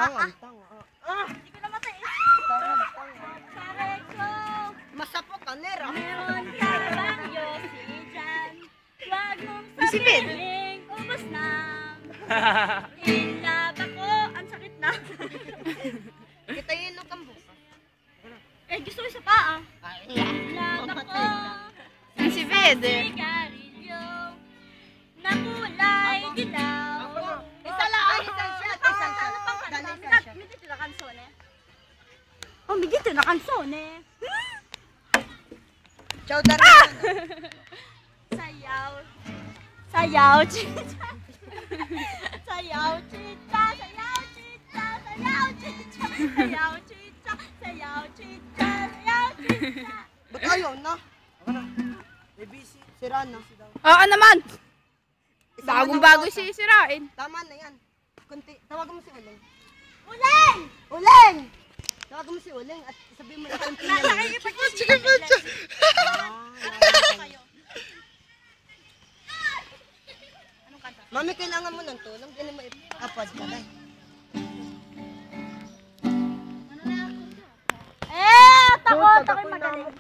Tangan. Hindi ko na matiis. Tangan. Sabi ko, Masapok ka, Nera. meron ka bang yosi dyan? Huwag mong sabihin, ubos na. Inlab ako, ang sakit na. Kita yun ng kambo. Gusto ko isa pa ah. Inlab ako. Si Fede. Sigarilyo na kulay dilaw. Isa lang. Isang shot. Isang shot. Dali, isang shot. May dito na kansone. Oh, may dito na kansone. Chow dara. Sayaw. Sayaw, chicha. Sayaw, chicha. Sayaw, chicha. Sayaw, chicha. Sayaw, chicha. Sayaw, chicha. Sayaw, chicha. Ba't ayaw na? Sira na. Oo naman. Bagong-bago sisirain. Tama na yan. Kunti. Tawagan mo si Uling. Uling! Uling! Tawagan mo si Uling at sabihin mo na kunti na lang. Nakikipag-chicha. Kayo. Anong kanta? Mami, kailangan mo ng tulong. Ganun mo ipapad ka na.